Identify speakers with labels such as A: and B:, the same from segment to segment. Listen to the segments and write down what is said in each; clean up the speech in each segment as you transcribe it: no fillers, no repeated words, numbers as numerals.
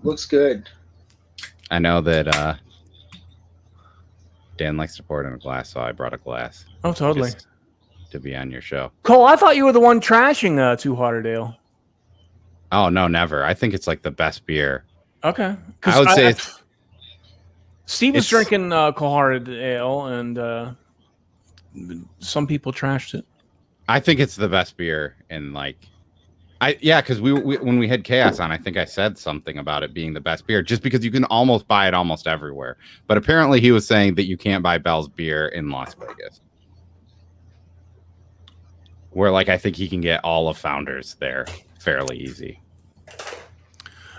A: Looks good.
B: I know that Dan likes to pour it in a glass, so I brought a glass.
C: Oh, totally.
B: Just to be on your show.
C: Cole, I thought you were the one trashing Two Hearted Ale.
B: Oh, no, never. I think it's like the best beer.
C: Okay.
B: I would say
C: Steve was drinking Cold Hearted Ale, and some people trashed it.
B: I think it's the best beer, and because we when we had Chaos on, I think I said something about it being the best beer, just because you can almost buy it almost everywhere. But apparently, he was saying that you can't buy Bell's beer in Las Vegas, where I think he can get all of Founders there fairly easy.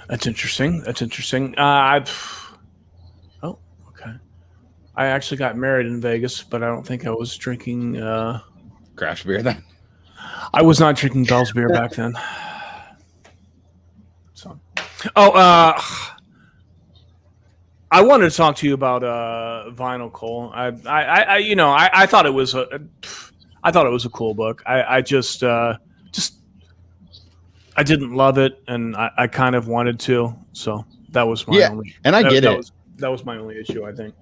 C: That's interesting. Oh, okay. I actually got married in Vegas, but I don't think I was drinking
B: craft beer then.
C: I was not drinking Bell's beer back then. So, I wanted to talk to you about Vinyl, Cole. I thought it was a cool book. I just I didn't love it, and I kind of wanted to. So that was my only.
B: And I get it.
C: That was my only issue, I think.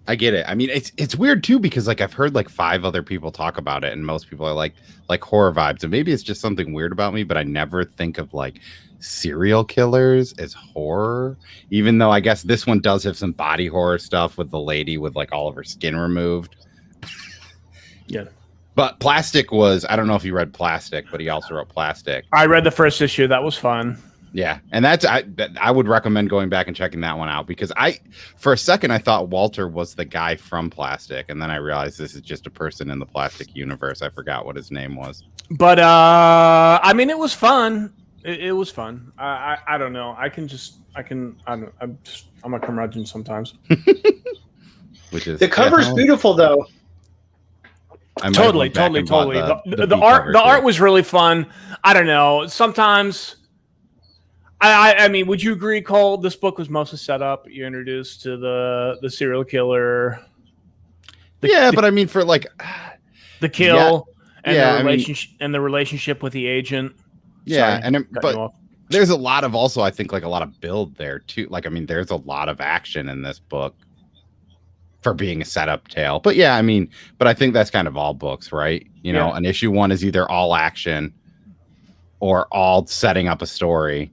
B: I get it. I mean, it's weird too, because I've heard 5 other people talk about it, and most people are like horror vibes, and maybe it's just something weird about me, but I never think of serial killers as horror, even though I guess this one does have some body horror stuff with the lady with all of her skin removed.
C: Yeah.
B: But Plastic was, I don't know if you read Plastic, but he also wrote Plastic.
C: I read the first issue. That was fun.
B: Yeah, and I would recommend going back and checking that one out, because for a second I thought Walter was the guy from Plastic, and then I realized this is just a person in the Plastic universe. I forgot what his name was.
C: But I mean, it was fun. It was fun. I don't know. I'm a curmudgeon sometimes.
B: Which is
A: the cover's beautiful though.
C: Totally. The art was really fun. I don't know. Sometimes. I mean, would you agree, Cole? This book was mostly set up. You're introduced to the serial killer.
B: But I mean, for the
C: kill and the relationship and the relationship with the agent.
B: Yeah, but there's a lot of also, I think, a lot of build there too. I mean, there's a lot of action in this book for being a setup tale. But yeah, I mean, but I think that's kind of all books, right? You know, an issue 1 is either all action or all setting up a story.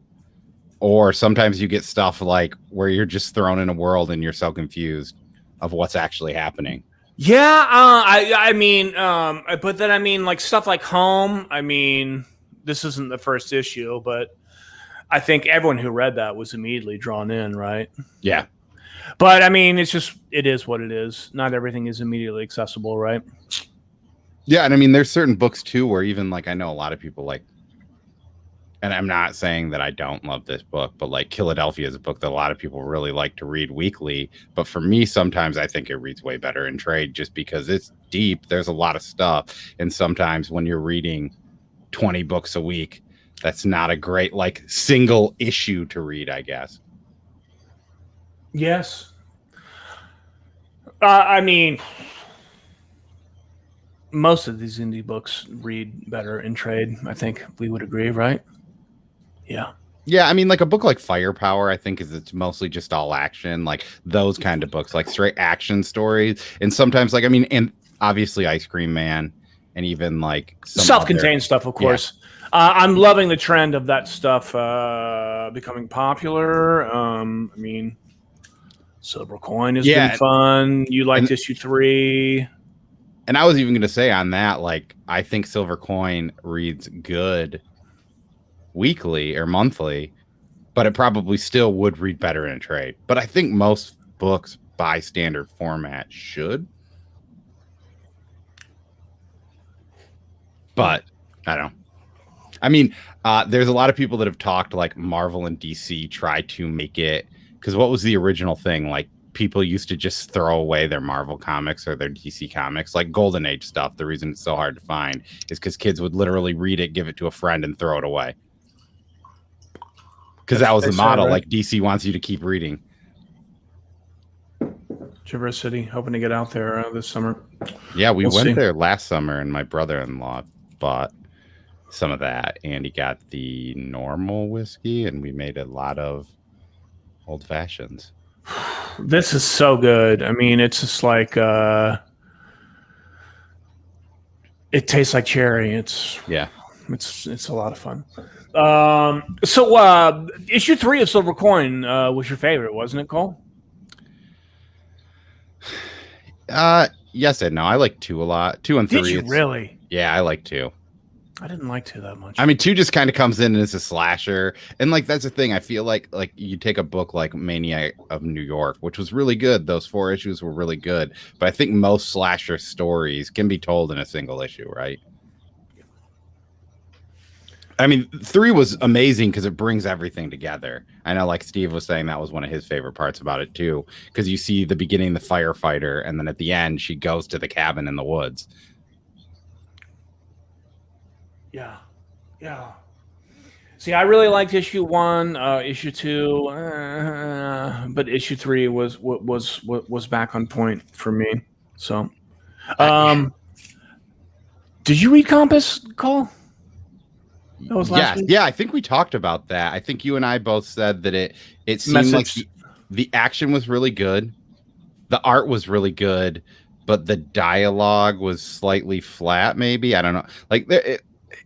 B: Or sometimes you get stuff where you're just thrown in a world and you're so confused of what's actually happening.
C: Yeah, I mean, but then I mean, stuff like Home. I mean, this isn't the first issue, but I think everyone who read that was immediately drawn in, right?
B: Yeah.
C: But I mean, it is what it is. Not everything is immediately accessible, right?
B: Yeah, and I mean, there's certain books too where even I know a lot of people and I'm not saying that I don't love this book, but Philadelphia is a book that a lot of people really like to read weekly. But for me, sometimes I think it reads way better in trade just because it's deep. There's a lot of stuff. And sometimes when you're reading 20 books a week, that's not a great single issue to read, I guess.
C: Yes. I mean, most of these indie books read better in trade. I think we would agree, right? Yeah.
B: Yeah, I mean, a book like Firepower, I think it's mostly just all action, those kind of books, straight action stories. And sometimes, I mean, and obviously Ice Cream Man, and even some
C: self-contained stuff, of course. Yeah. I'm loving the trend of that stuff becoming popular. I mean, Silver Coin has been fun. You liked issue 3.
B: And I was even going to say on that, I think Silver Coin reads good weekly or monthly, but it probably still would read better in a trade. But I think most books by standard format should. But I don't know. I mean, there's a lot of people that have talked Marvel and DC try to make it, because what was the original thing? People used to just throw away their Marvel comics or their DC comics, Golden Age stuff. The reason it's so hard to find is because kids would literally read it, give it to a friend, and throw it away. Because that was the model. Right? DC wants you to keep reading.
C: Traverse City, hoping to get out there this summer.
B: Yeah, we'll went there last summer, and my brother-in-law bought some of that, and he got the normal whiskey, and we made a lot of Old fashions.
C: This is so good. I mean, it's just like it tastes like cherry. It's a lot of fun. So issue 3 of Silver Coin was your favorite, wasn't it, Cole?
B: Yes and no. I like 2 a lot. 2 and 3.
C: Did you really?
B: Yeah, I like 2.
C: I didn't like 2 that much.
B: I mean, 2 just kind of comes in and is a slasher, and like that's the thing. I feel like you take a book like Maniac of New York, which was really good. Those 4 issues were really good, but I think most slasher stories can be told in a single issue, right? I mean, 3 was amazing because it brings everything together. I know, like Steve was saying, that was one of his favorite parts about it too, because you see the beginning, the firefighter, and then at the end, she goes to the cabin in the woods.
C: Yeah. See, I really liked issue 1, issue 2, but issue 3 was back on point for me. So, did you read Compass, Cole? That was last week?
B: Yeah, I think we talked about that. I think you and I both said that it seemed like the action was really good, the art was really good, but the dialogue was slightly flat. Maybe, I don't know. Like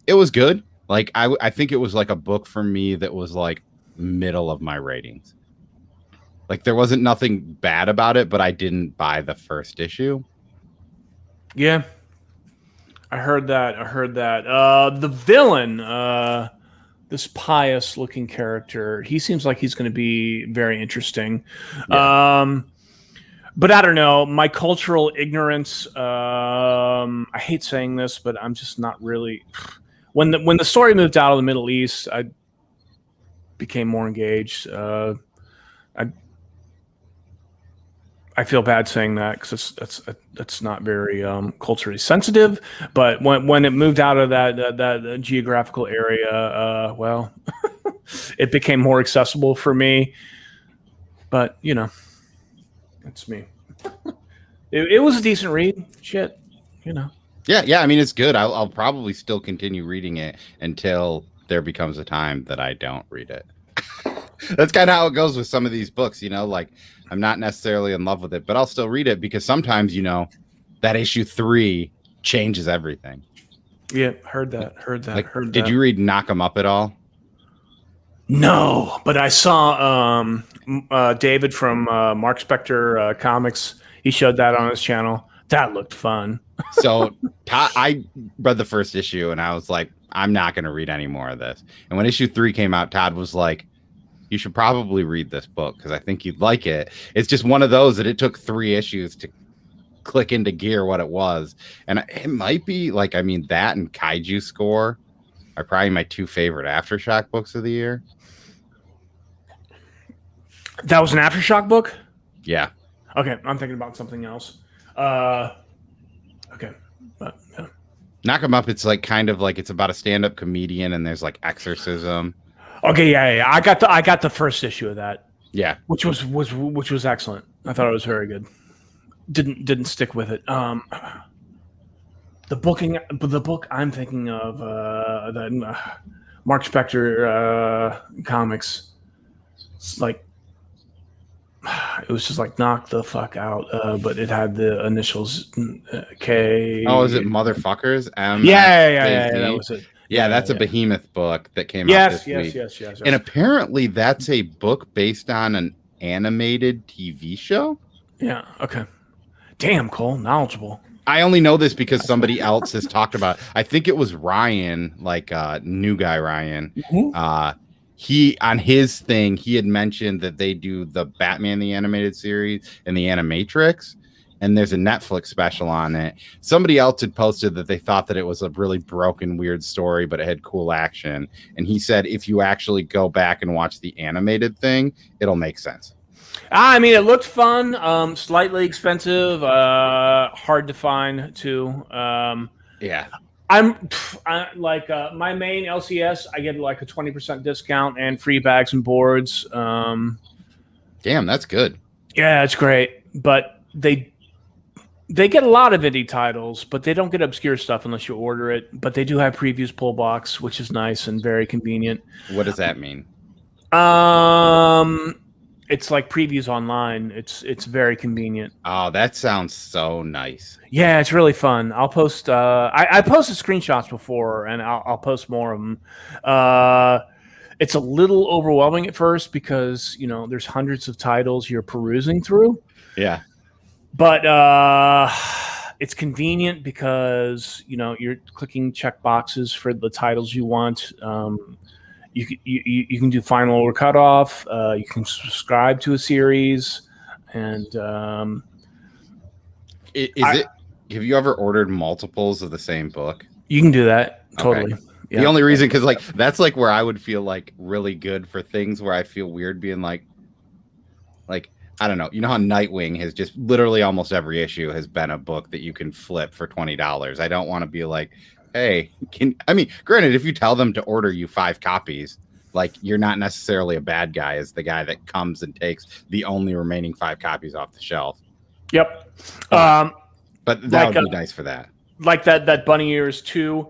B: it was good. Like I think it was like a book for me that was like middle of my ratings. Like there wasn't nothing bad about it, but I didn't buy the first issue.
C: Yeah. I heard that. The villain, this pious-looking character, he seems like he's going to be very interesting. Yeah. But I don't know. My cultural ignorance. I hate saying this, but I'm just not really. When the story moved out of the Middle East, I became more engaged. I feel bad saying that because that's not very culturally sensitive. But when it moved out of that geographical area, well, it became more accessible for me. But you know, it's me. It was a decent read. Shit, you know.
B: Yeah. I mean, it's good. I'll probably still continue reading it until there becomes a time that I don't read it. That's kind of how it goes with some of these books, you know, like I'm not necessarily in love with it, but I'll still read it because sometimes, you know, that issue 3 changes everything.
C: Yeah, heard that.
B: Did you read Knock 'Em Up at all?
C: No, but I saw David from Mark Spector Comics. He showed that on his channel. That looked fun.
B: So I read the first issue and I was like, I'm not going to read any more of this. And when issue 3 came out, Todd was like, you should probably read this book because I think you'd like it. It's just one of those that it took 3 issues to click into gear what it was. And it might be like, I mean, that and Kaiju Score are probably my 2 favorite Aftershock books of the year.
C: That was an Aftershock book?
B: Yeah.
C: Okay, I'm thinking about something else. Okay. Yeah.
B: Knock 'Em Up, it's like kind of like it's about a stand-up comedian and there's like exorcism.
C: Okay, yeah. I got the first issue of that.
B: Yeah.
C: Which was excellent. I thought it was very good. Didn't stick with it. The book I'm thinking of, the Mark Spector Comics. It's like it was just like knock the fuck out, but it had the initials K.
B: Oh, is it Motherfuckers?
C: Yeah, that was it.
B: Yeah, that's a Behemoth book that came out this week. Yes. And apparently that's a book based on an animated TV show.
C: Yeah, okay. Damn, Cole, knowledgeable.
B: I only know this because somebody else has talked about it. I think it was Ryan, like new guy Ryan. Mm-hmm. He on his thing, he had mentioned that they do the Batman the Animated Series and the Animatrix, and there's a Netflix special on it. Somebody else had posted that they thought that it was a really broken, weird story, but it had cool action. And he said if you actually go back and watch the animated thing, it'll make sense.
C: I mean, it looked fun, slightly expensive, hard to find too.
B: Yeah.
C: I like my main LCS. I get like a 20% discount and free bags and boards.
B: Damn, that's good.
C: Yeah, it's great. But they get a lot of indie titles, but they don't get obscure stuff unless you order it. But they do have previews pull box, which is nice and very convenient.
B: What does that mean?
C: It's like previews online. It's very convenient.
B: Oh, that sounds so nice.
C: Yeah, it's really fun. I'll post. I posted screenshots before, and I'll post more of them. It's a little overwhelming at first because there's hundreds of titles you're perusing through.
B: Yeah,
C: but it's convenient because you're clicking check boxes for the titles you want. You can do final or cutoff. You can subscribe to a series, and
B: have you ever ordered multiples of the same book?
C: You can do that totally.
B: Okay. Yeah. The only reason, because like that's like where I would feel like really good for things where I feel weird being like I don't know. You know how Nightwing has just literally almost every issue has been a book that you can flip for $20. I don't want to be like, hey, granted, if you tell them to order you 5 copies, like you're not necessarily a bad guy as the guy that comes and takes the only remaining 5 copies off the shelf.
C: Yep.
B: But that would be nice for that.
C: Like that Bunny Ears 2.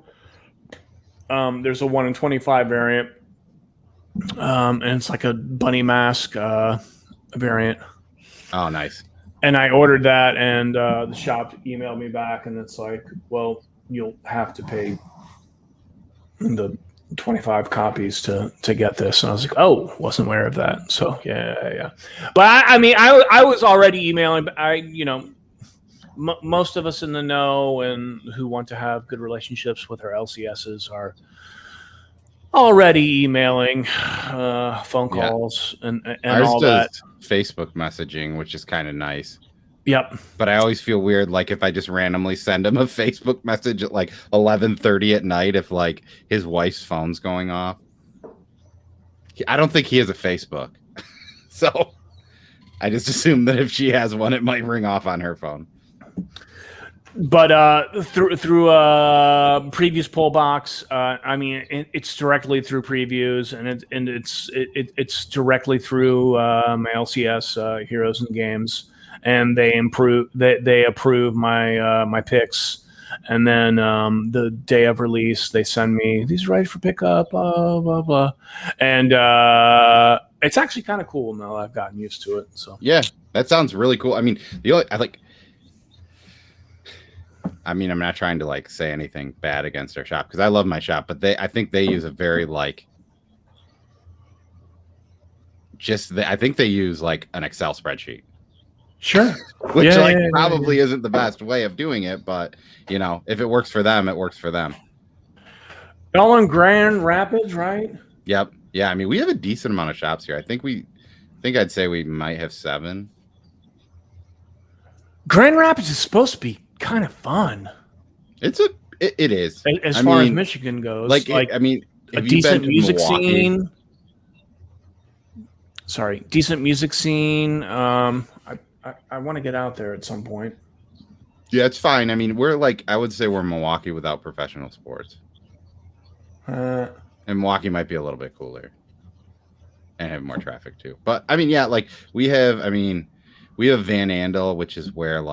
C: There's a 1 in 25 variant. And it's like a bunny mask variant.
B: Oh, nice.
C: And I ordered that, and the shop emailed me back, and it's like, well, you'll have to pay the 25 copies to get this. And I was like, oh, wasn't aware of that. So yeah. But I was already emailing. Most of us in the know and who want to have good relationships with our LCSs are already emailing, phone calls, and all that.
B: Facebook messaging, which is kind of nice.
C: Yep.
B: But I always feel weird, like if I just randomly send him a Facebook message at like 11:30 at night, if like his wife's phone's going off. I don't think he has a Facebook, so I just assume that if she has one, it might ring off on her phone.
C: But through previous pull box, it's directly through previews, and it's directly through my LCS Heroes and Games, and they approve my picks, and then the day of release they send me these ready for pickup, blah blah blah, and it's actually kind of cool now that I've gotten used to it. So
B: yeah, that sounds really cool. I mean, I'm not trying to like say anything bad against our shop because I love my shop, but I think they use a very I think they use like an Excel spreadsheet.
C: Sure.
B: Which probably isn't the best way of doing it, but if it works for them, it works for them.
C: All in Grand Rapids, right?
B: Yep. Yeah. I mean, we have a decent amount of shops here. I think I'd say we might have 7.
C: Grand Rapids is supposed to be kind of fun.
B: It is
C: as far as Michigan goes.
B: A
C: decent music scene. Decent music scene. I want to get out there at some point.
B: Yeah, it's fine. I mean, I would say we're Milwaukee without professional sports. And Milwaukee might be a little bit cooler and have more traffic too. But I mean, yeah, like we have Van Andel, which is where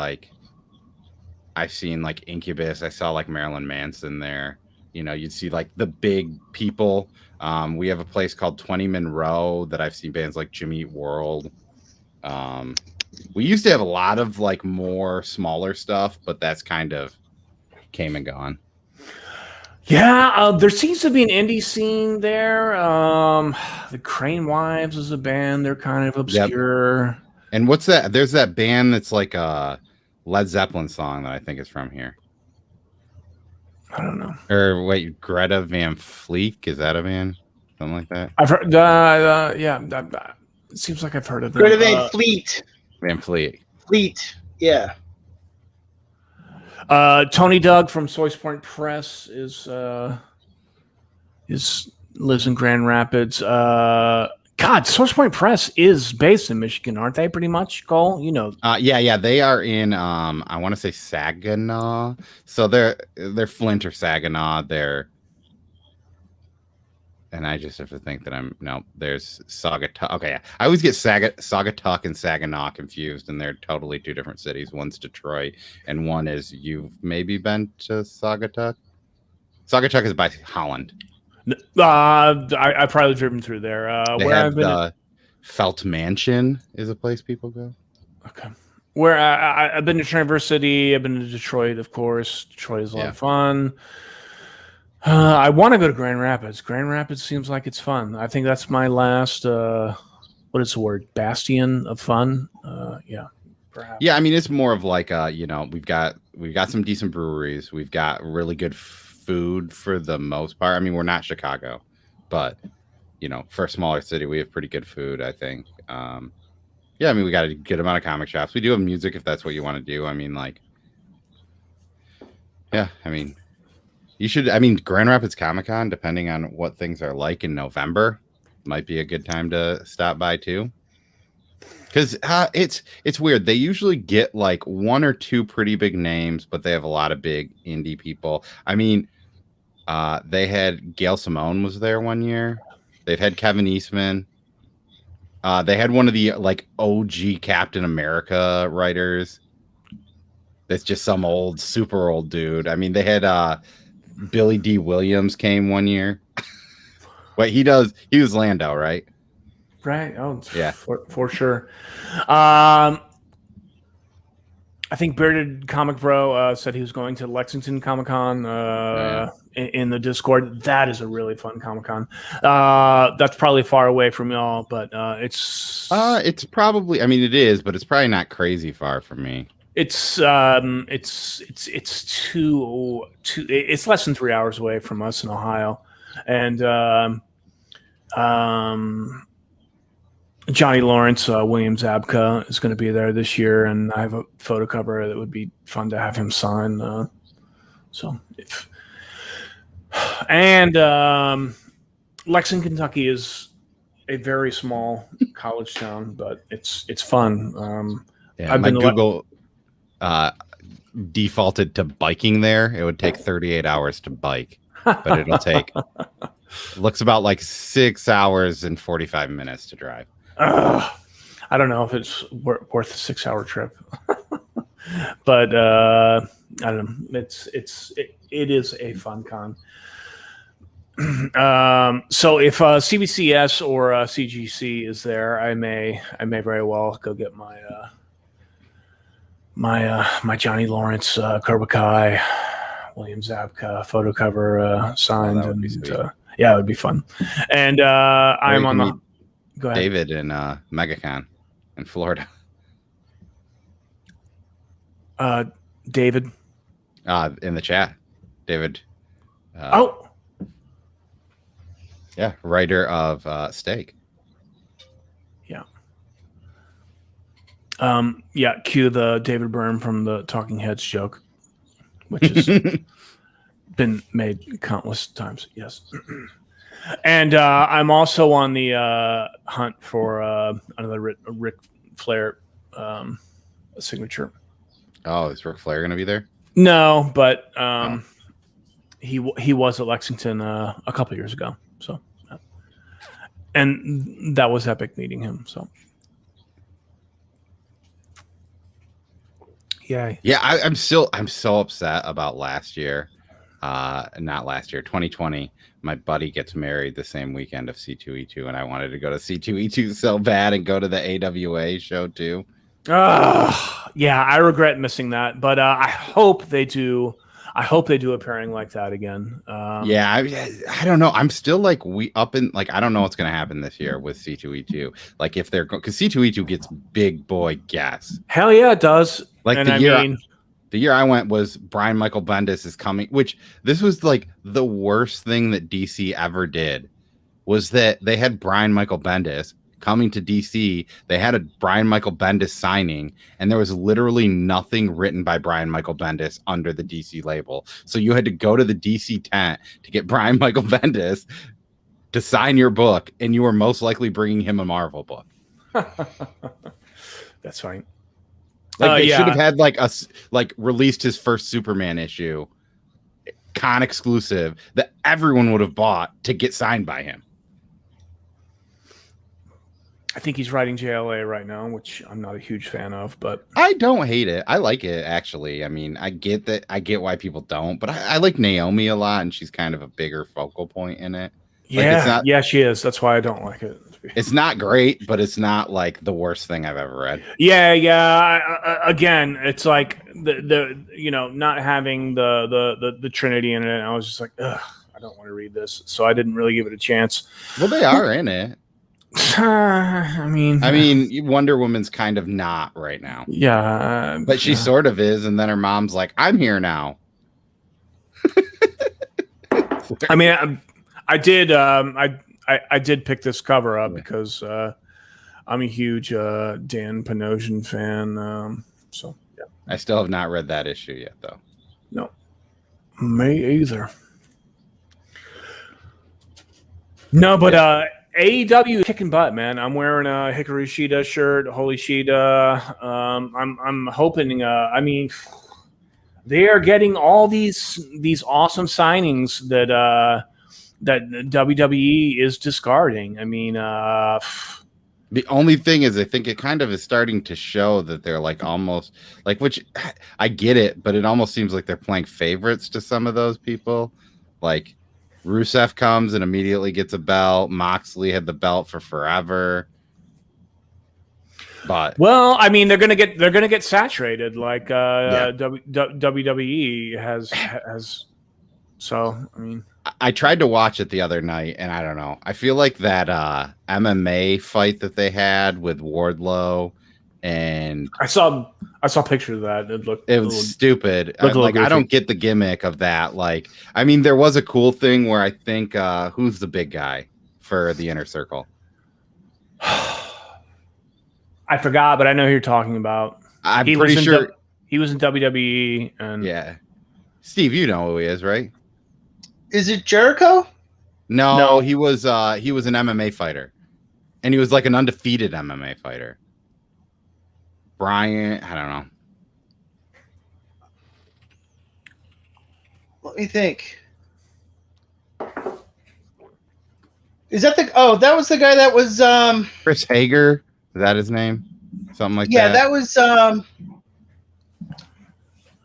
B: I've seen like Incubus. I saw like Marilyn Manson there. You'd see like the big people. We have a place called 20 Monroe that I've seen bands like Jimmy Eat World. We used to have a lot of like more smaller stuff, but that's kind of came and gone.
C: Yeah, there seems to be an indie scene there. The Crane Wives is a band. They're kind of obscure.
B: Yep. And what's that? There's that band that's like a Led Zeppelin song that I think is from here.
C: I don't know.
B: Or wait, Greta Van Fleet, is that a band? Something like that.
C: I've heard. It seems like I've heard of them.
A: Greta Van Fleet.
B: Van Fleet.
A: Yeah.
C: Tony Doug from Source Point Press lives in Grand Rapids. Source Point Press is based in Michigan, aren't they? Pretty much, Cole.
B: Yeah. They are in I want to say Saginaw. So they're Flint or Saginaw. And I just have to think that there's Saugatuck. Okay, yeah. I always get Saugatuck and Saginaw confused, and they're totally 2 different cities. One's Detroit, and one is, you've maybe been to Saugatuck? Saugatuck is by Holland.
C: I probably driven through there.
B: Felt Mansion is a place people go.
C: Okay. Where I've been to Traverse City. I've been to Detroit, of course. Detroit is a lot of fun. I want to go to Grand Rapids. Grand Rapids seems like it's fun. I think that's my last, what is the word? Bastion of fun. Yeah. Perhaps.
B: Yeah, I mean, it's more of like, we've got some decent breweries. We've got really good food for the most part. I mean, we're not Chicago, but, for a smaller city, we have pretty good food, I think. Yeah, I mean, we got a good amount of comic shops. We do have music if that's what you want to do. I mean, yeah, I mean, Grand Rapids Comic-Con, depending on what things are like in November, might be a good time to stop by too. Because it's weird. They usually get like one or two pretty big names, but they have a lot of big indie people. I mean, they had Gail Simone was there one year. They've had Kevin Eastman. They had one of the like OG Captain America writers. That's just some super old dude. I mean, they had Billy D. Williams came one year. Wait, he was Lando, right?
C: Right. Oh,
B: yeah,
C: for sure. I think Bearded Comic Bro said he was going to Lexington Comic Con in the Discord. That is a really fun Comic Con. That's probably far away from y'all, but it's
B: probably. I mean, it is, but it's probably not crazy far from me.
C: It's it's less than 3 hours away from us in Ohio, and Johnny Lawrence, William Zabka is going to be there this year, and I have a photo cover that would be fun to have him sign. Lexington, Kentucky is a very small college town, but it's fun.
B: I've been Google defaulted to biking there. It would take 38 hours to bike, but it'll take looks about like 6 hours and 45 minutes to drive.
C: I don't know if it's worth a 6-hour trip, but I don't know. It is a fun con. So if CBCS or CGC is there, I may very well go get my my Johnny Lawrence Cobra Kai, William Zabka photo cover signed, and yeah, it would be fun. And I'm on the. Go ahead.
B: David in MegaCon in Florida.
C: David.
B: In the chat, David. Yeah, writer of Steak.
C: Yeah. Yeah. Cue the David Byrne from the Talking Heads joke, which has been made countless times. Yes. And I'm also on the hunt for another Ric Flair signature.
B: Oh, is Ric Flair going to be there?
C: No, but he was at Lexington a couple years ago. So, and that was epic meeting him. So, yeah.
B: I'm so upset about last year. Not last year, 2020. My buddy gets married the same weekend of C2E2, and I wanted to go to C2E2 so bad and go to the AWA show too.
C: Yeah, I regret missing that, but I hope they do. I hope they do a pairing like that again.
B: I don't know. I'm still like I don't know what's going to happen this year with C2E2. Like if they're because C2E2 gets big boy guests.
C: Hell yeah, it does.
B: Like the year I went was Brian Michael Bendis is coming, which this was like the worst thing that DC ever did was that they had Brian Michael Bendis coming to DC. They had a Brian Michael Bendis signing, and there was literally nothing written by Brian Michael Bendis under the DC label. So you had to go to the DC tent to get Brian Michael Bendis to sign your book, and you were most likely bringing him a Marvel book.
C: That's fine.
B: Like they should have had released his first Superman issue, con exclusive that everyone would have bought to get signed by him.
C: I think he's writing JLA right now, which I'm not a huge fan of, but
B: I don't hate it. I like it actually. I mean, I get that. I get why people don't, but I like Naomi a lot, and she's kind of a bigger focal point in it.
C: Yeah, she is. That's why I don't like it.
B: It's not great, but it's not like the worst thing I've ever read.
C: Yeah. Again, it's like the not having the Trinity in it. I was just like, ugh, I don't want to read this, so I didn't really give it a chance.
B: Well, they are in it.
C: I mean,
B: Wonder Woman's kind of not right now.
C: Yeah,
B: but she sort of is, and then her mom's like, "I'm here now."
C: I mean, I did. I did pick this cover up because I'm a huge Dan Panosian fan. So yeah,
B: I still have not read that issue yet, though.
C: No, me either. No, but AEW kicking butt, man. I'm wearing a Hikaru Shida shirt. Holy Shida! I'm hoping. I mean, they are getting all these awesome signings that WWE is discarding. I mean,
B: the only thing is, I think it kind of is starting to show that they're like almost like, which I get it, but it almost seems like they're playing favorites to some of those people. Like Rusev comes and immediately gets a belt. Moxley had the belt for forever. But
C: well, I mean, they're gonna get saturated like WWE has. So I mean,
B: I tried to watch it the other night, and I don't know. I feel like that MMA fight that they had with Wardlow, and
C: I saw pictures of that.
B: It was stupid. I don't get the gimmick of that. Like, I mean, there was a cool thing where I think who's the big guy for the Inner Circle?
C: I forgot, but I know who you're talking about.
B: I'm pretty sure
C: he was in WWE. And
B: yeah, Steve, you know who he is, right?
A: Is it Jericho?
B: No, he was an MMA fighter, and he was like an undefeated MMA fighter. Brian, I don't know.
A: Let me think. Is that that was the guy that was
B: Chris Hager? Is that his name? Something like that.
A: Yeah, that was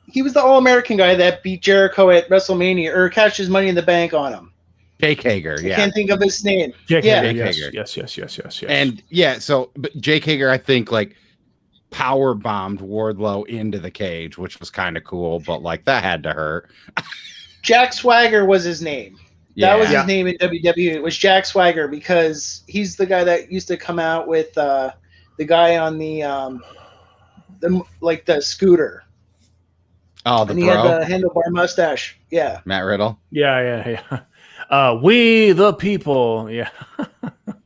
A: he was the All-American guy that beat Jericho at WrestleMania or cashed his Money in the Bank on him.
B: Jake Hager, yeah.
A: I can't think of his name.
C: Jake
B: Hager.
C: Yes.
B: And yeah, so but Jake Hager, I think, like power bombed Wardlow into the cage, which was kind of cool, but like that had to hurt.
A: Jack Swagger was his name. That was his name in WWE. It was Jack Swagger because he's the guy that used to come out with the guy on the scooter.
B: Oh, the
A: and he
B: bro?
A: had the handlebar mustache. Yeah.
B: Matt Riddle.
C: Yeah. We the people. Yeah.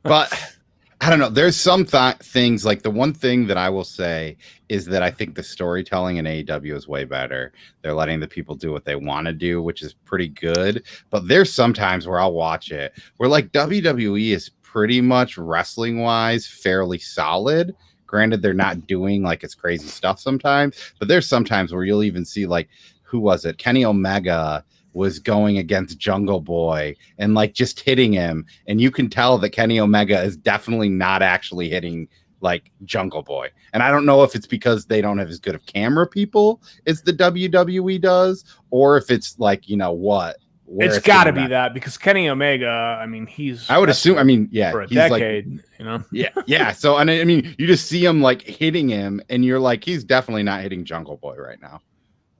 B: But I don't know. There's some things like the one thing that I will say is that I think the storytelling in AEW is way better. They're letting the people do what they want to do, which is pretty good. But there's some times where I'll watch it where like WWE is pretty much wrestling wise fairly solid. Granted, they're not doing like it's crazy stuff sometimes, but there's sometimes where you'll even see like, who was it? Kenny Omega was going against Jungle Boy and like just hitting him. And you can tell that Kenny Omega is definitely not actually hitting like Jungle Boy. And I don't know if it's because they don't have as good of camera people as the WWE does, or if it's like, you know what?
C: It's got to be that because Kenny Omega, I mean,
B: I would assume, I mean, yeah,
C: for a
B: he's
C: decade,
B: like,
C: you know?
B: Yeah. So, and I mean, you just see him like hitting him and you're like, he's definitely not hitting Jungle Boy right now.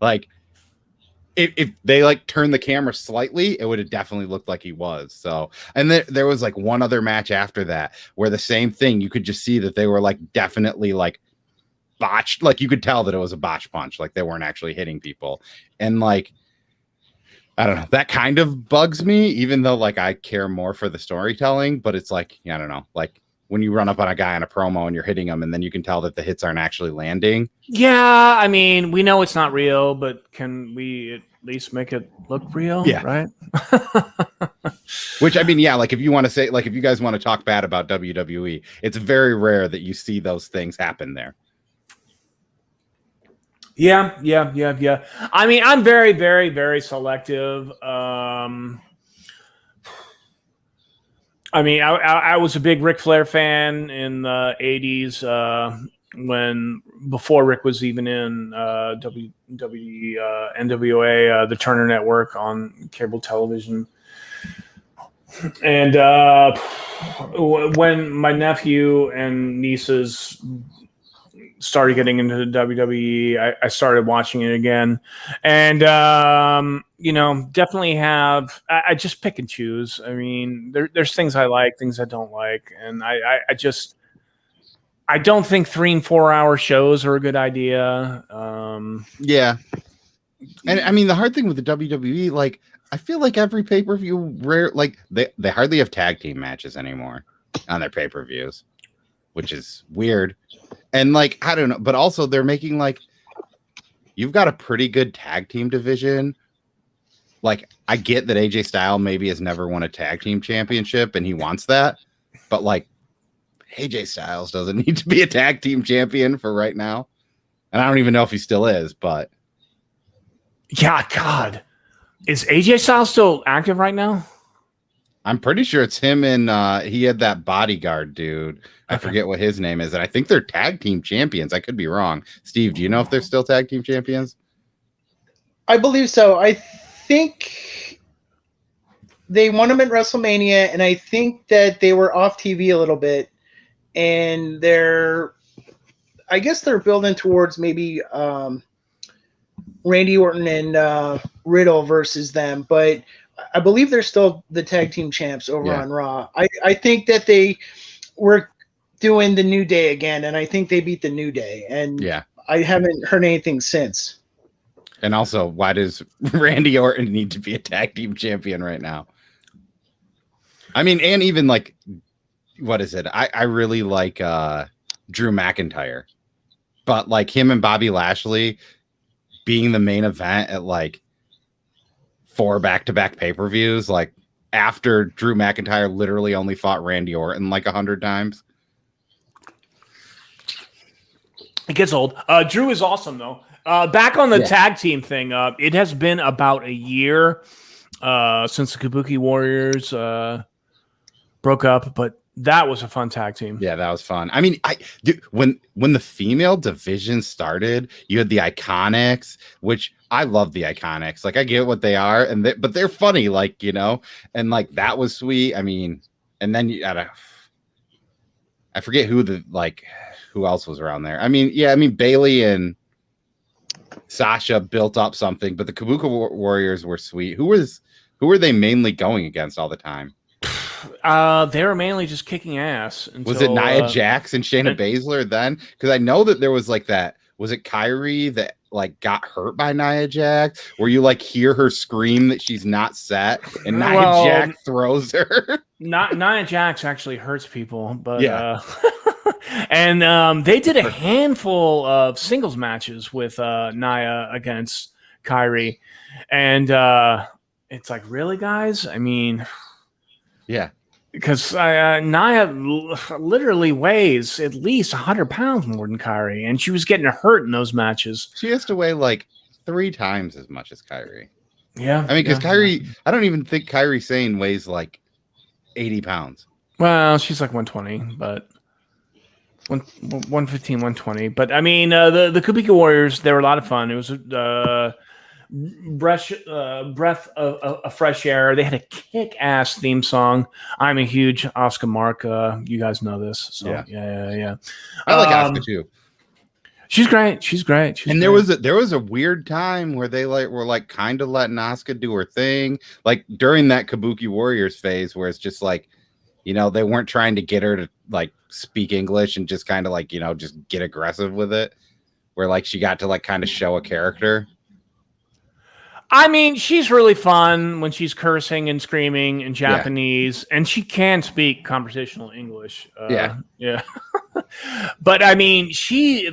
B: Like, if they like turn the camera slightly, it would have definitely looked like he was. So, and there was like one other match after that where the same thing, you could just see that they were like definitely like botched. Like you could tell that it was a botch punch. Like they weren't actually hitting people. And like, I don't know, that kind of bugs me, even though like I care more for the storytelling, but it's like, I don't know, like when you run up on a guy on a promo and you're hitting him and then you can tell that the hits aren't actually landing.
C: Yeah. I mean, we know it's not real, but can we at least make it look real?
B: Yeah.
C: Right.
B: Which I mean, yeah, like if you want to say, like if you guys want to talk bad about WWE, it's very rare that you see those things happen there.
C: Yeah. I mean, I'm very, very, very selective. I mean, I was a big Ric Flair fan in the 80s before Rick was even in NWA, the Turner Network on cable television. And when my nephew and nieces started getting into the WWE, I started watching it again. And, definitely I just pick and choose. I mean, there's things I like, things I don't like. And I don't think 3 and 4 hour shows are a good idea.
B: Yeah. And I mean, the hard thing with the WWE, like, I feel like every pay-per-view they hardly have tag team matches anymore on their pay-per-views, which is weird. And like, I don't know, but also they're making like, you've got a pretty good tag team division. Like, I get that AJ Styles maybe has never won a tag team championship and he wants that, but like, AJ Styles doesn't need to be a tag team champion for right now. And I don't even know if he still is, but
C: yeah, God. Is AJ Styles still active right now?
B: I'm pretty sure it's him and he had that bodyguard dude. I forget what his name is. And I think they're tag team champions. I could be wrong. Steve, do you know if they're still tag team champions?
A: I believe so. I think they won them at WrestleMania, and I think that they were off TV a little bit. And I guess they're building towards maybe Randy Orton and Riddle versus them, but I believe they're still the tag team champs over on Raw. I think that they were doing the New Day again, and I think they beat the New Day, and I haven't heard anything since.
B: And also, why does Randy Orton need to be a tag team champion right now? I mean, and even like, what is it? I really like Drew McIntyre, but like him and Bobby Lashley being the main event at like 4 back-to-back pay-per-views, like after Drew McIntyre literally only fought Randy Orton like 100 times.
C: It gets old. Drew is awesome though. Back on the tag team thing, it has been about a year since the Kabuki Warriors broke up, but that was a fun tag team.
B: Yeah, that was fun. I mean, when the female division started, you had the Iconics, which I love the Iconics. Like, I get what they are, but they're funny, like, and like that was sweet. I mean, and then you had I forget who else was around there. I mean, Bailey and Sasha built up something, but the Kabuki Warriors were sweet. Who were they mainly going against all the time?
C: They were mainly just kicking ass.
B: Was it Nia Jax and Shayna Baszler then? Because I know that there was like that. Was it Kyrie that like got hurt by Nia Jax? Where you like hear her scream that she's not set, and Nia Jax throws her.
C: Nia Jax actually hurts people, but and they did a handful of singles matches with Nia against Kyrie, and it's like, really, guys? I mean.
B: Yeah,
C: because Nia literally weighs at least 100 pounds more than Kyrie, and she was getting hurt in those matches.
B: She has to weigh like 3 times as much as Kyrie.
C: Yeah,
B: I mean, because Kyrie, I don't even think Kyrie Sane weighs like 80 pounds.
C: Well, she's like 120, but 115, 120. But I mean, the Kabuki Warriors, they were a lot of fun. It was breath of fresh air. They had a kick-ass theme song. I'm a huge Oscar Mark. You guys know this, so yeah.
B: I like Oscar too.
C: She's great.
B: And there was a weird time where they were like kind of letting Oscar do her thing, like during that Kabuki Warriors phase, where it's just like, they weren't trying to get her to like speak English and just kind of like just get aggressive with it, where like she got to like kind of show a character.
C: I mean, she's really fun when she's cursing and screaming in Japanese, and she can speak conversational English. Yeah. But I mean, she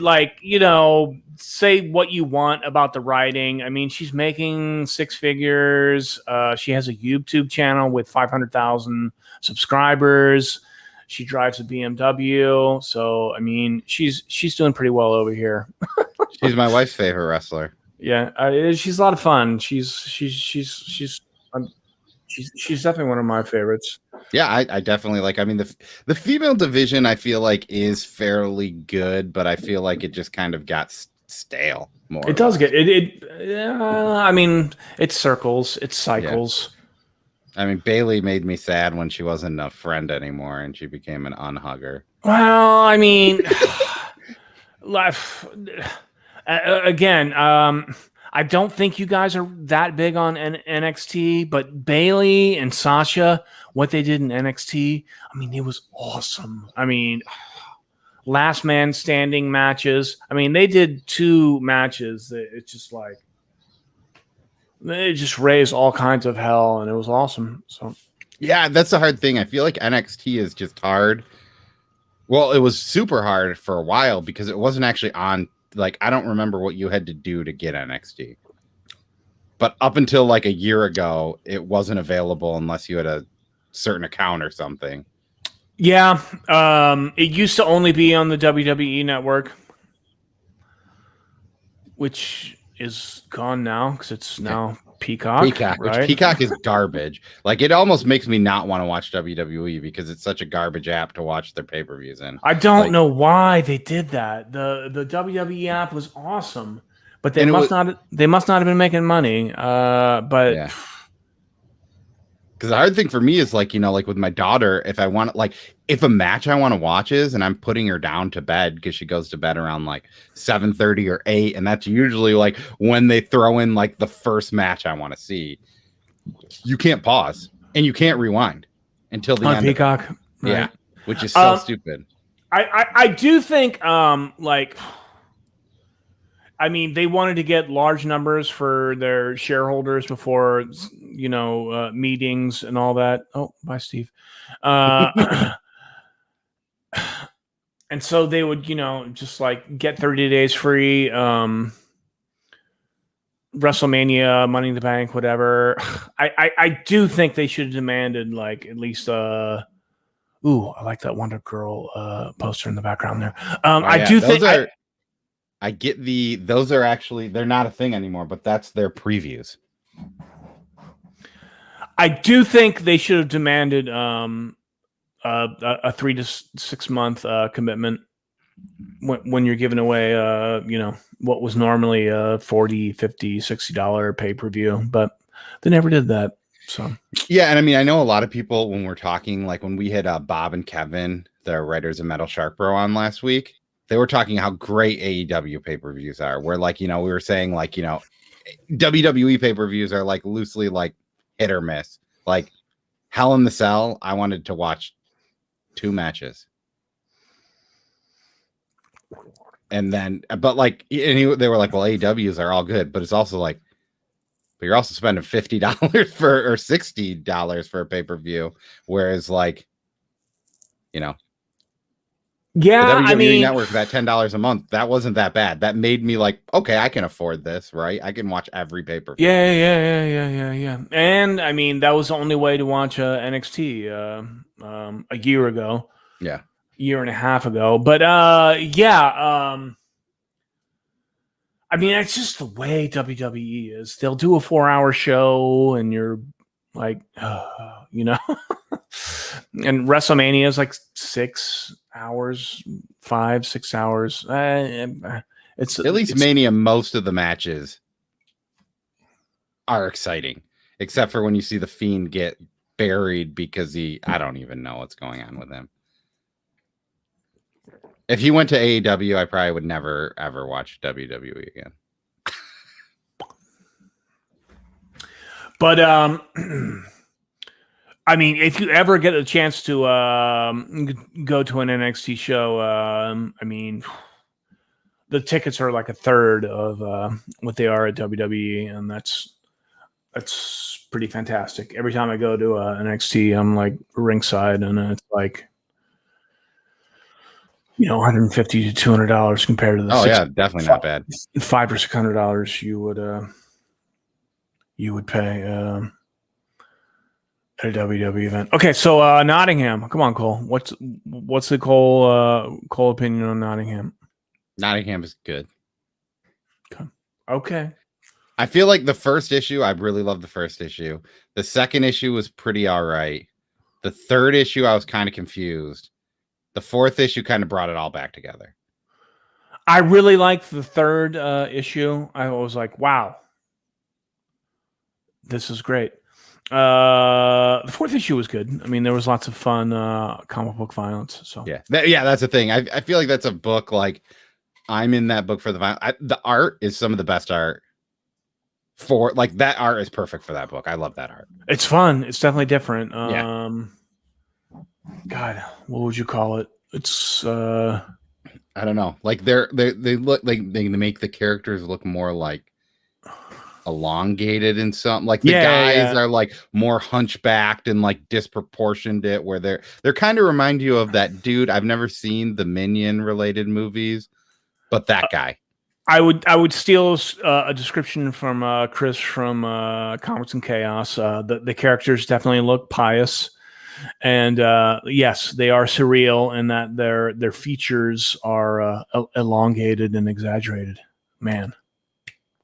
C: say what you want about the writing. I mean, she's making 6 figures. She has a YouTube channel with 500,000 subscribers. She drives a BMW. So, I mean, she's doing pretty well over here.
B: She's my wife's favorite wrestler.
C: Yeah, she's a lot of fun. She's definitely one of my favorites.
B: Yeah, I definitely like. I mean, the female division I feel like is fairly good, but I feel like it just kind of got stale. More.
C: It does get it. I mean, it circles, it cycles.
B: I mean, Bailey made me sad when she wasn't a friend anymore and she became an unhugger.
C: Well, I mean, again, I don't think you guys are that big on NXT, but Bailey and Sasha, what they did in NXT, I mean, it was awesome. I mean, last man standing matches. I mean, they did 2 matches. It's just like, they just raised all kinds of hell, and it was awesome. So,
B: yeah, that's the hard thing. I feel like NXT is just hard. Well, it was super hard for a while because it wasn't actually on. Like, I don't remember what you had to do to get NXT. But up until like a year ago, it wasn't available unless you had a certain account or something.
C: Yeah, it used to only be on the WWE network, which is gone now because it's now Peacock, right?
B: Which Peacock is garbage. Like, it almost makes me not want to watch WWE because it's such a garbage app to watch their pay-per-views in.
C: I don't know why they did that. The WWE app was awesome, but they must not have been making money. But
B: yeah. Because the hard thing for me is like, you know, like with my daughter, if I want like if a match I want to watch is and I'm putting her down to bed because she goes to bed around like 7:30 or 8, and that's usually like when they throw in like the first match I want to see. You can't pause and you can't rewind until the end.
C: Peacock,
B: right? Yeah, which is so stupid.
C: I do think like, I mean, they wanted to get large numbers for their shareholders before, you know, meetings and all that. Oh, bye, Steve. And so they would, you know, just like get 30 days free. WrestleMania, Money in the Bank, whatever. I do think they should have demanded like at least ooh, I like that Wonder Girl poster in the background there. I do think
B: I get those are actually, they're not a thing anymore, but that's their previews.
C: I do think they should have demanded a 3 to 6 month commitment when you're giving away, you know, what was normally a $40, $50, $60 pay-per-view, but they never did that. So,
B: yeah. And I mean, I know a lot of people when we're talking, like when we had Bob and Kevin, the writers of Metal Shark Bro, on last week, they were talking how great AEW pay-per-views are. Where like, you know, we were saying like, you know, WWE pay-per-views are like loosely like hit or miss. Like Hell in the Cell, I wanted to watch 2 matches. And then, but like, and they were like, well, AEWs are all good, but it's also like, but you're also spending $50 or $60 for a pay-per-view. Whereas like, you know,
C: yeah,
B: the WWE
C: I mean,
B: network, that $10 a month, that wasn't that bad. That made me like, okay, I can afford this, right? I can watch every pay-per-view.
C: Yeah. And I mean, that was the only way to watch NXT a year ago.
B: Yeah,
C: year and a half ago. But yeah, I mean, it's just the way WWE is. They'll do a 4-hour show, and you're like, you know, and WrestleMania is like 6 hours, 5-6 hours. It's
B: at least Mania. Most of the matches are exciting, except for when you see the Fiend get buried because I don't even know what's going on with him. If he went to AEW, I probably would never ever watch WWE again.
C: But I mean, if you ever get a chance to go to an NXT show, I mean, the tickets are like a third of what they are at WWE, and that's pretty fantastic. Every time I go to NXT, I'm like ringside, and it's like, you know, $150 to $200 compared to the
B: definitely not bad.
C: $500 or $600 you would pay at a WWE event. Okay, so Nottingham. Come on, Cole. What's the Cole opinion on Nottingham?
B: Nottingham is good.
C: Okay.
B: I feel like the first issue, I really love the first issue. The second issue was pretty all right. The third issue, I was kind of confused. The fourth issue kind of brought it all back together.
C: I really liked the third issue. I was like, wow, this is great. The fourth issue was good. I mean, there was lots of fun comic book violence. So
B: that's the thing. I feel like that's a book. Like I'm in that book for the violence. The art is some of the best art. For like that art is perfect for that book. I love that art.
C: It's fun. It's definitely different.
B: Yeah.
C: God, what would you call it? It's
B: I don't know. Like they look like they make the characters look more like elongated and something. Like the guys are like more hunchbacked and like disproportioned it, where they're kind of remind you of that dude. I've never seen the Minion related movies, but that guy.
C: I would steal a description from Chris from Comics and Chaos. The characters definitely look pious, and yes, they are surreal, and that their features are elongated and exaggerated. Man,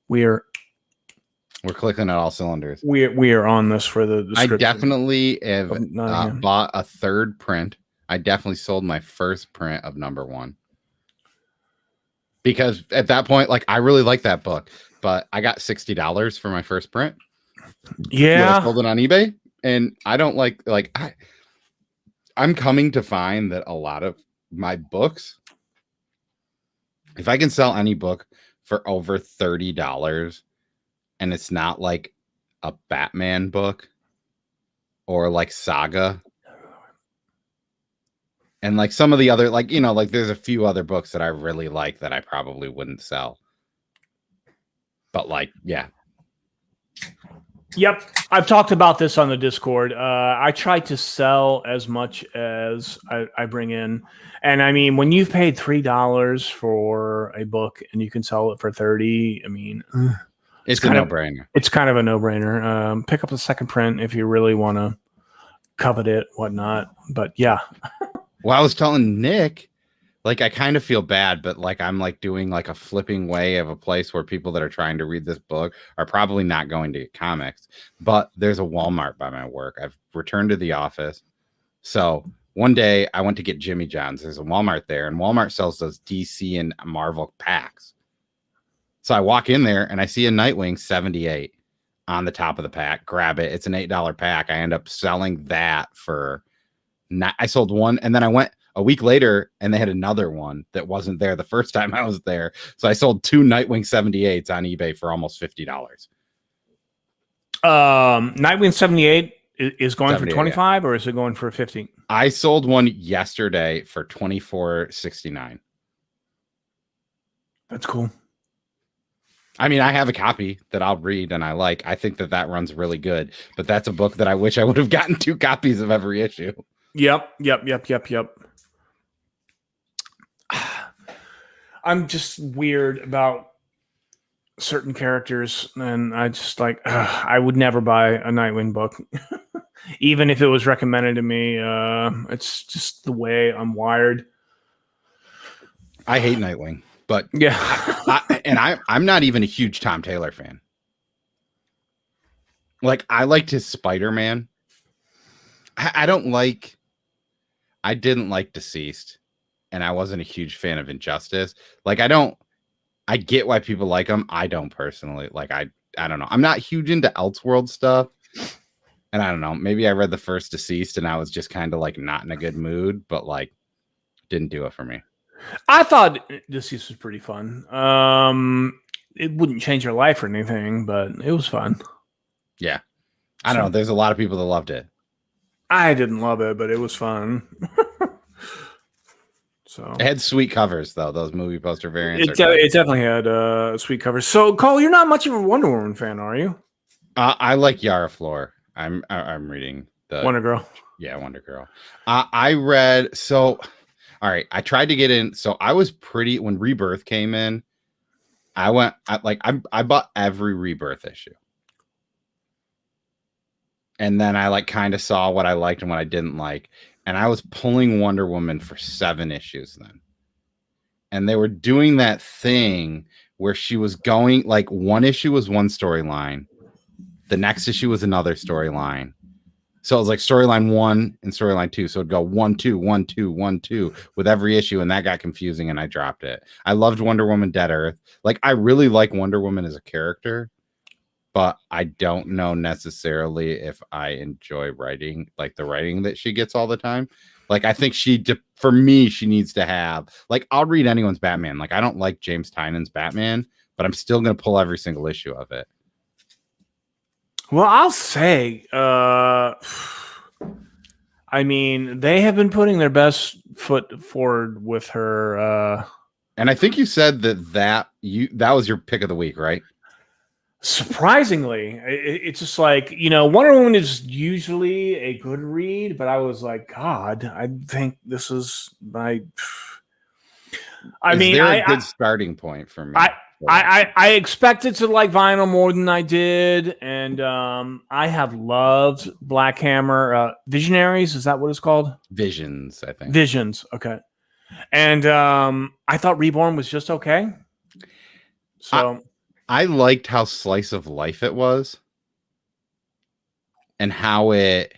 C: we're
B: clicking at all cylinders.
C: We are on this for the description.
B: I definitely have bought a third print. I definitely sold my first print of number 1. Because at that point, like I really like that book, but I got $60 for my first print.
C: Yeah,
B: I sold it on eBay, and I don't I'm coming to find that a lot of my books, if I can sell any book for over $30, and it's not like a Batman book or like Saga. And like some of the other, like, like there's a few other books that I really like that I probably wouldn't sell. But like, yeah.
C: Yep. I've talked about this on the Discord. I try to sell as much as I bring in. And I mean, when you've paid $3 for a book and you can sell it for 30, I mean,
B: it's a no-brainer.
C: It's kind of a no-brainer. Pick up the second print if you really want to covet it, whatnot. But yeah.
B: Well, I was telling Nick, like, I kind of feel bad, but like I'm like doing like a flipping way of a place where people that are trying to read this book are probably not going to get comics. But there's a Walmart by my work. I've returned to the office. So one day I went to get Jimmy John's. There's a Walmart there, and Walmart sells those DC and Marvel packs. So I walk in there and I see a Nightwing 78 on the top of the pack. Grab it. It's an $8 pack. I end up selling that for... I sold one, and then I went a week later and they had another one that wasn't there the first time I was there. So I sold 2 Nightwing 78s on eBay for almost $50.
C: Nightwing 78 is going for 25, or is it going for 50?
B: I sold one yesterday for $24.69.
C: That's cool.
B: I mean, I have a copy that I'll read and I like. I think that runs really good, but that's a book that I wish I would have gotten 2 copies of every issue.
C: Yep. I'm just weird about certain characters, and I just like I would never buy a Nightwing book, even if it was recommended to me. It's just the way I'm wired.
B: I hate Nightwing, but
C: yeah,
B: I'm not even a huge Tom Taylor fan. Like I liked his Spider-Man. I didn't like Deceased, and I wasn't a huge fan of Injustice. Like I get why people like them. I don't personally. Like I don't know. I'm not huge into Elseworld stuff. And I don't know. Maybe I read the first Deceased and I was just kind of like not in a good mood, but like didn't do it for me.
C: I thought Deceased was pretty fun. It wouldn't change your life or anything, but it was fun.
B: Yeah. I don't know. There's a lot of people that loved it.
C: I didn't love it, but it was fun. So
B: it had sweet covers, though. Those movie poster variants.
C: It definitely had sweet covers. So, Cole, you're not much of a Wonder Woman fan, are you?
B: I like Yara Flor. I'm reading the
C: Wonder Girl.
B: Yeah, Wonder Girl. I read all right. I tried to get in. So I was when Rebirth came in. I bought every Rebirth issue. And then I like kind of saw what I liked and what I didn't like. And I was pulling Wonder Woman for 7 issues then. And they were doing that thing where she was going, like one issue was one storyline. The next issue was another storyline. So it was like storyline 1 and storyline 2. So it'd go 1, 2, 1, 2, 1, 2 with every issue. And that got confusing and I dropped it. I loved Wonder Woman Dead Earth. Like I really like Wonder Woman as a character. but I don't know necessarily if I enjoy writing, like the writing that she gets all the time. Like, I think for me, she needs to have, like, I'll read anyone's Batman. Like, I don't like James Tynion's Batman, but I'm still going to pull every single issue of it.
C: Well, I'll say, I mean, they have been putting their best foot forward with her.
B: And I think you said that was your pick of the week, right?
C: Surprisingly, it's just like, Wonder Woman is usually a good read, but I was like, God, I think this is my. I mean,
B: a good starting point for me.
C: I expected to like vinyl more than I did, and I have loved Black Hammer Visionaries. Is that what it's called?
B: Visions, I think.
C: Visions, okay. And I thought Reborn was just okay. So
B: I liked how slice of life it was, and how it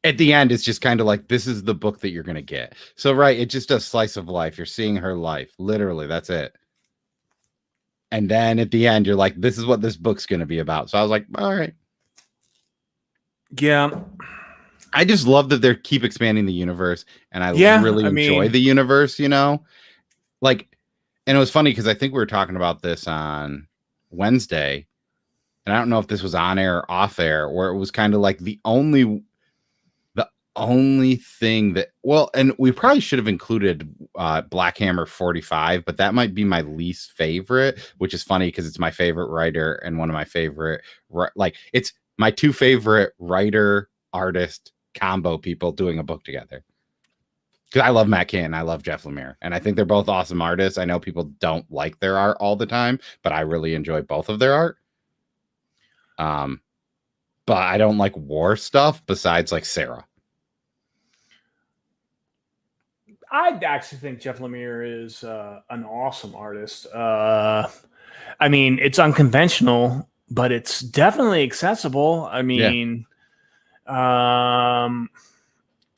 B: at the end, it's just kind of like, this is the book that you're going to get. So, right, it just does slice of life. You're seeing her life. Literally, that's it. And then at the end, you're like, this is what this book's going to be about. So I was like, all right.
C: Yeah.
B: I just love that they keep expanding the universe. And I really enjoy the universe, Like, and it was funny because I think we were talking about this on Wednesday. And I don't know if this was on air or off air, where it was kind of like the only thing that, and we probably should have included Black Hammer 45, but that might be my least favorite, which is funny because it's my favorite writer and one of my favorite, like, it's my two favorite writer artist combo people doing a book together. Because I love Matt Kindt, I love Jeff Lemire, and I think they're both awesome artists. I know people don't like their art all the time, but I really enjoy both of their art. But I don't like war stuff besides like Sarah.
C: I actually think Jeff Lemire is an awesome artist. I mean, it's unconventional, but it's definitely accessible. I mean,
B: Matt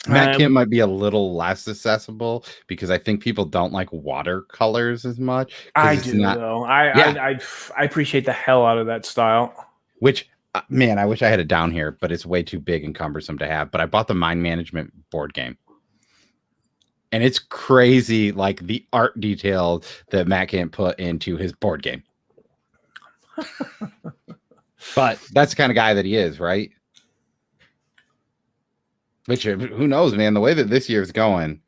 B: Kindt might be a little less accessible because I think people don't like watercolors as much.
C: I do, though. I appreciate the hell out of that style.
B: Which, man, I wish I had it down here, but it's way too big and cumbersome to have. But I bought the Mind Management board game. And it's crazy, like the art detail that Matt Kindt put into his board game. But that's the kind of guy that he is, right? Which, who knows, man? The way that this year's going,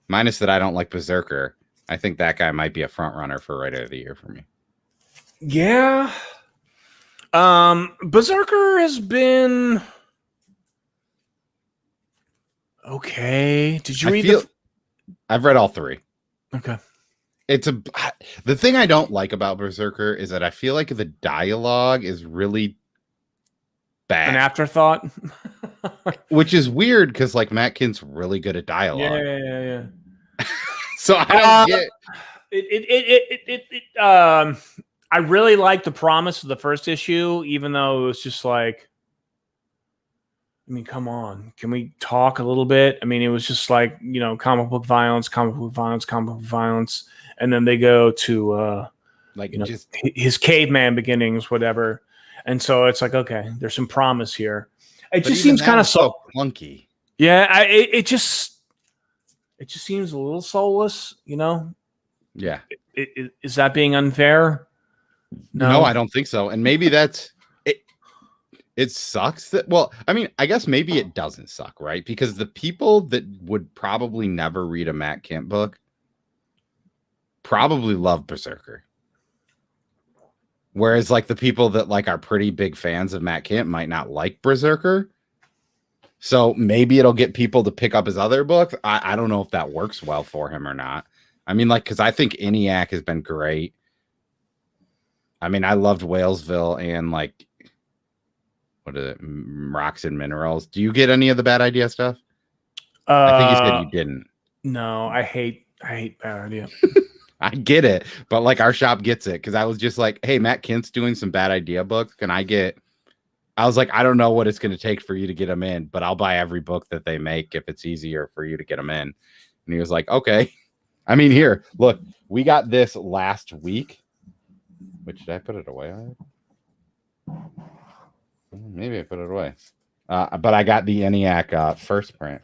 B: minus that I don't like Berserker, I think that guy might be a front runner for Writer of the Year for me.
C: Yeah. Berserker has been okay. Did you read
B: I've read all three.
C: Okay.
B: The thing I don't like about Berserker is that I feel like the dialogue is really bad.
C: An afterthought.
B: Which is weird because like Matt Kindt's really good at dialogue.
C: Yeah.
B: So I don't get
C: I really liked the promise of the first issue, even though it was just like, I mean, come on. Can we talk a little bit? I mean, it was just like, comic book violence. And then they go to, just his caveman beginnings, whatever. And so it's like, okay, there's some promise here. It just seems kind of so
B: clunky.
C: Yeah. It just seems a little soulless,
B: Yeah.
C: Is that being unfair?
B: No, I don't think so. And maybe that's it. It sucks that, I mean, I guess maybe it doesn't suck, right? Because the people that would probably never read a Matt Kindt book probably love Berserker. Whereas like the people that like are pretty big fans of Matt Kindt might not like Berserker. So maybe it'll get people to pick up his other books. I don't know if that works well for him or not. I mean, like, because I think ENIAC has been great. I mean, I loved Whalesville and like, what is it? Rocks and Minerals. Do you get any of the Bad Idea stuff? I think you said you didn't.
C: No, I hate Bad Idea.
B: I get it, but like our shop gets it because I was just like, hey, Matt Kindt's doing some Bad Idea books. I was like, I don't know what it's going to take for you to get them in, but I'll buy every book that they make if it's easier for you to get them in. And he was like, okay. I mean, here, look, we got this last week. Which did I put it away on? Maybe I put it away. But I got the ENIAC first print.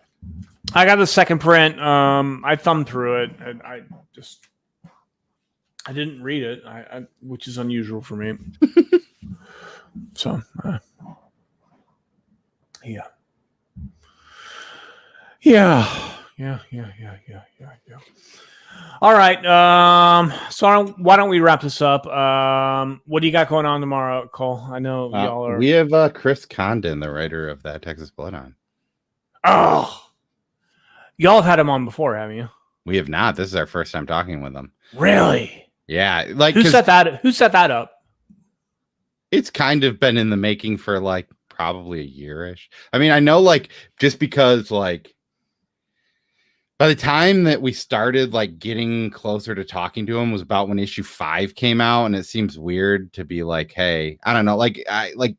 C: I got the second print. I thumbed through it, and I didn't read it, which is unusual for me. So, yeah. All right. So why don't we wrap this up? What do you got going on tomorrow, Cole? I know y'all are.
B: We have Chris Condon, the writer of that Texas Blood, on.
C: Oh. Y'all have had him on before, haven't you?
B: We have not. This is our first time talking with him.
C: Really?
B: Yeah. Like
C: who set that up?
B: It's kind of been in the making for like probably a year-ish. I mean, I know like just because like by the time that we started like getting closer to talking to him was about when issue 5 came out, and it seems weird to be like, hey, I don't know, like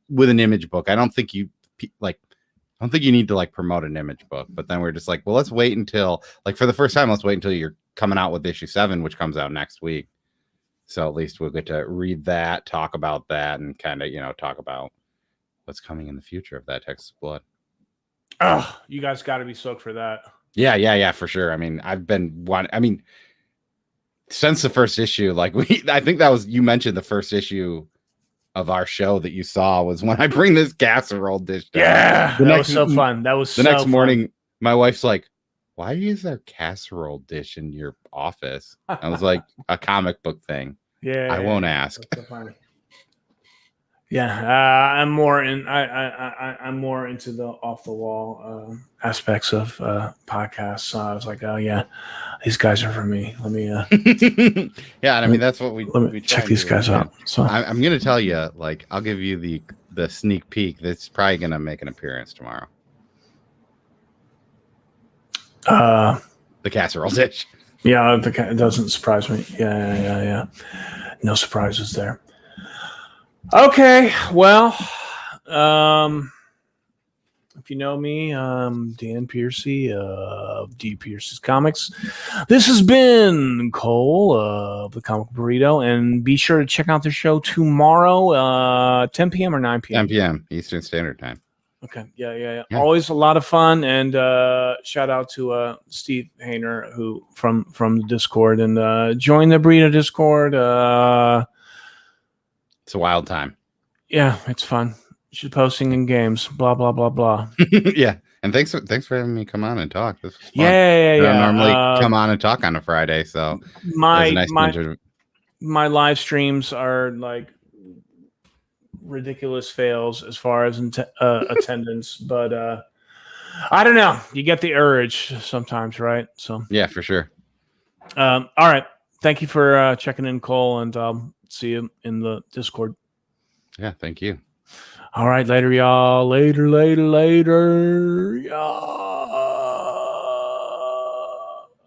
B: with an image book, I don't think you need to like promote an image book. But then we're just like, well, let's wait until like for the first time, let's wait until you're coming out with issue 7, which comes out next week. So at least we'll get to read that, talk about that, and kind of, talk about what's coming in the future of that Texas Blood.
C: Oh, you guys got to be stoked for that.
B: Yeah, for sure. I mean, since the first issue, like I think that was, you mentioned the first issue of our show that you saw was when I bring this casserole dish down.
C: Yeah, that was so fun. That was
B: the next morning. My wife's like, why is there a casserole dish in your office? I was like, a comic book thing.
C: Yeah,
B: I won't ask.
C: So funny. Yeah, I'm more into the off the wall aspects of podcasts. So I was like, oh yeah, these guys are for me. Let me.
B: Yeah, and I mean that's what we
C: check these guys out. So
B: I'm gonna tell you, like, I'll give you the sneak peek. That's probably gonna make an appearance tomorrow. The casserole dish.
C: Yeah, it doesn't surprise me. Yeah. No surprises there. Okay, well, if you know me, Dan Piercy of D. Pierce's Comics. This has been Cole of the Comic Burrito, and be sure to check out the show tomorrow, 10 p.m. or 9 p.m.
B: 10 p.m. Eastern Standard Time.
C: Okay, yeah. Always a lot of fun, and shout out to Steve Hayner, who from the Discord, and join the Burrito Discord.
B: It's a wild time.
C: Yeah, it's fun. She's posting in games. Blah blah blah blah.
B: Yeah, and thanks for having me come on and talk. This was fun.
C: Yeah.
B: I don't normally come on and talk on a Friday, so
C: my live streams are like ridiculous fails as far as attendance, but I don't know. You get the urge sometimes, right? So
B: yeah, for sure.
C: All right. Thank you for checking in, Cole, and see you in the Discord.
B: Yeah, thank you.
C: All right, later, y'all. Later, y'all.